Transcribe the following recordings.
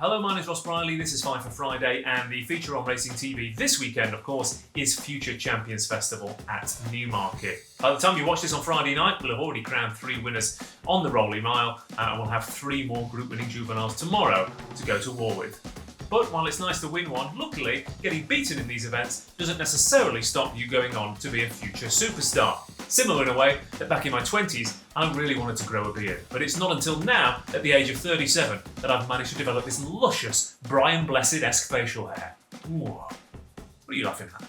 Hello, my name is Ross Brierley, this is Five for Friday, and the feature on Racing TV this weekend, of course, is Future Champions Festival at Newmarket. By the time you watch this on Friday night, we'll have already crowned 3 winners on the Rolling Mile, and we'll have 3 more group-winning juveniles tomorrow to go to war with. But while it's nice to win one, luckily, getting beaten in these events doesn't necessarily stop you going on to be a future superstar. Similar in a way that back in my 20s, I really wanted to grow a beard. But it's not until now, at the age of 37, that I've managed to develop this luscious, Brian Blessed-esque facial hair. Ooh. What are you laughing at?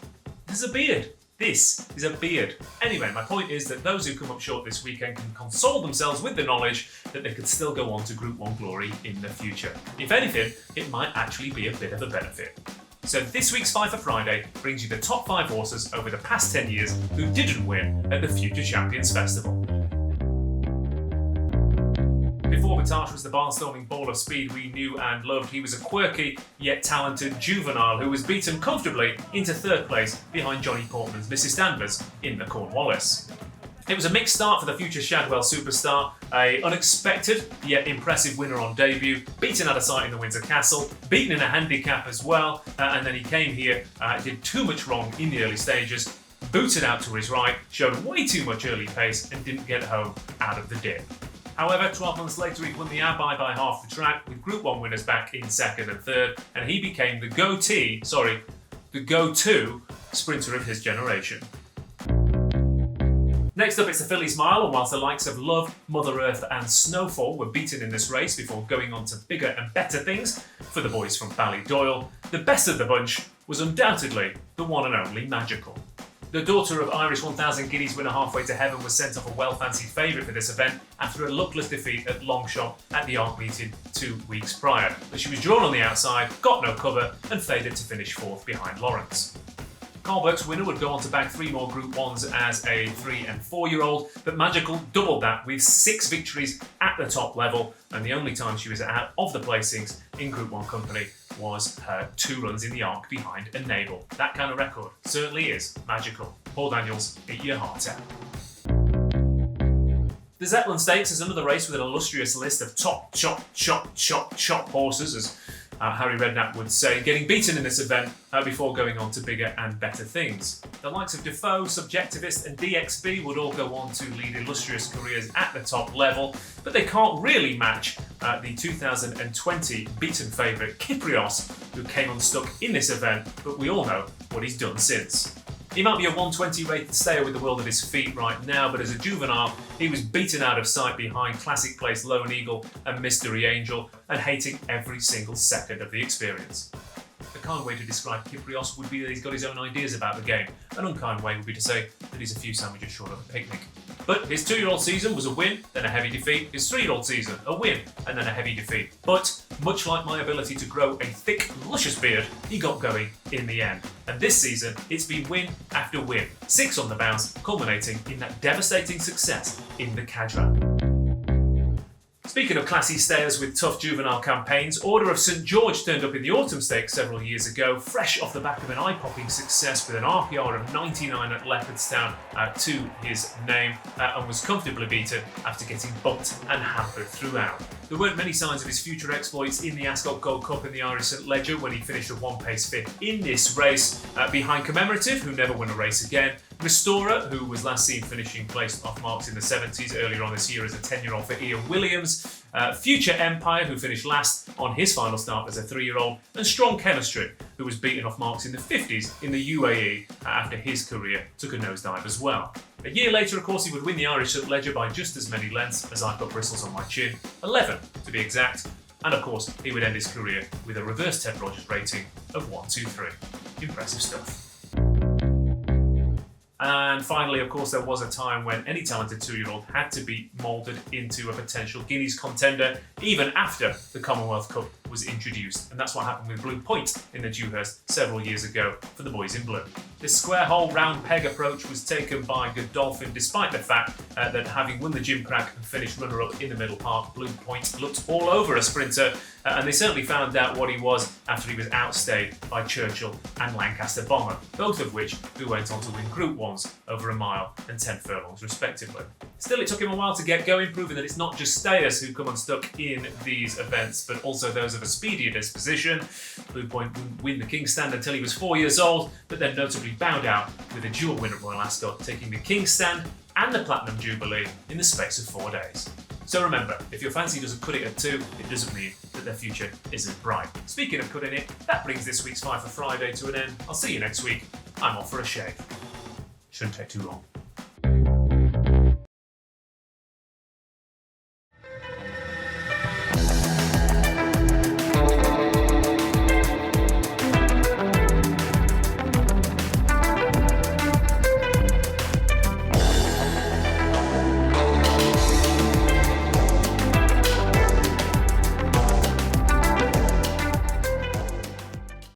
This is a beard. This is a beard. Anyway, my point is that those who come up short this weekend can console themselves with the knowledge that they could still go on to Group 1 glory in the future. If anything, it might actually be a bit of a benefit. So this week's Five for Friday brings you the top 5 horses over the past 10 years who didn't win at the Future Champions Festival. Before Potash was the barnstorming ball of speed we knew and loved, he was a quirky yet talented juvenile who was beaten comfortably into 3rd place behind Johnny Portman's Mrs. Danvers in the Cornwallis. It was a mixed start for the future Shadwell superstar, a unexpected yet impressive winner on debut, beaten out of sight in the Windsor Castle, beaten in a handicap as well, and then he came here, did too much wrong in the early stages, booted out to his right, showed way too much early pace and didn't get home out of the dip. However, 12 months later he won the Abai by half the track with Group 1 winners back in 2nd and 3rd, and he became the go-to sprinter of his generation. Next up, it's the Filly's Mile, and whilst the likes of Love, Mother Earth and Snowfall were beaten in this race before going on to bigger and better things for the boys from Ballydoyle, the best of the bunch was undoubtedly the one and only Magical. The daughter of Irish 1000 Guineas winner Halfway to Heaven was sent off a well-fancied favourite for this event after a luckless defeat at Longshot at the Arc meeting 2 weeks prior. But she was drawn on the outside, got no cover and faded to finish 4th behind Lawrence. Carlberg's winner would go on to bag 3 more Group 1s as a 3 and 4-year-old, but Magical doubled that with 6 victories at the top level, and the only time she was out of the placings in Group 1 company was her 2 runs in the Arc behind Enable. That kind of record certainly is magical. Paul Daniels, eat your heart out. The Zetland Stakes is another race with an illustrious list of top, chop horses, as Harry Redknapp would say, getting beaten in this event before going on to bigger and better things. The likes of Defoe, Subjectivist and DXB would all go on to lead illustrious careers at the top level, but they can't really match the 2020 beaten favourite Kiprios, who came unstuck in this event, but we all know what he's done since. He might be a 120 rated stayer with the world at his feet right now, but as a juvenile, he was beaten out of sight behind classic place Lone Eagle and Mystery Angel, and hating every single second of the experience. A kind way to describe Kiprios would be that he's got his own ideas about the game. An unkind way would be to say that he's a few sandwiches short of a picnic. But his 2-year-old season was a win, then a heavy defeat. His 3-year-old season, a win, and then a heavy defeat. But, much like my ability to grow a thick, luscious beard, he got going in the end. And this season, it's been win after win. 6 on the bounce, culminating in that devastating success in the Cadran. Speaking of classy stayers with tough juvenile campaigns, Order of St George turned up in the Autumn Stakes several years ago, fresh off the back of an eye-popping success with an RPR of 99 at Leopardstown to his name, and was comfortably beaten after getting bumped and hampered throughout. There weren't many signs of his future exploits in the Ascot Gold Cup in the Irish St Leger when he finished a 1-pace 5th in this race, behind Commemorative, who never won a race again, Restora, who was last seen finishing placed off marks in the 70s earlier on this year as a 10-year-old for Ian Williams, Future Empire, who finished last on his final start as a 3-year-old, and Strong Chemistry, who was beaten off marks in the 50s in the UAE after his career took a nosedive as well. A year later, of course, he would win the Irish St Leger by just as many lengths as I've got bristles on my chin, 11 to be exact, and of course he would end his career with a reverse Ted Rogers rating of 123. Impressive stuff. And finally, of course, there was a time when any talented 2-year-old had to be moulded into a potential Guineas contender, even after the Commonwealth Cup was introduced. And that's what happened with Blue Point in the Dewhurst several years ago for the boys in blue. This square hole, round peg approach was taken by Godolphin, despite the fact that having won the Gimcrack and finished runner-up in the middle part, Blue Point looked all over a sprinter, and they certainly found out what he was after he was outstayed by Churchill and Lancaster Bomber, both of which who went on to win Group 1s over a mile and 10 furlongs respectively. Still, it took him a while to get going, proving that it's not just stayers who come unstuck in these events, but also those of a speedier disposition. Blue Point wouldn't win the King's Stand until he was 4 years old, but then notably bowed out with a dual win at Royal Ascot, taking the King's Stand and the Platinum Jubilee in the space of 4 days. So remember, if your fancy doesn't cut it at 2, it doesn't mean that their future isn't bright. Speaking of cutting it, that brings this week's 5 for Friday to an end. I'll see you next week. I'm off for a shave. Shouldn't take too long.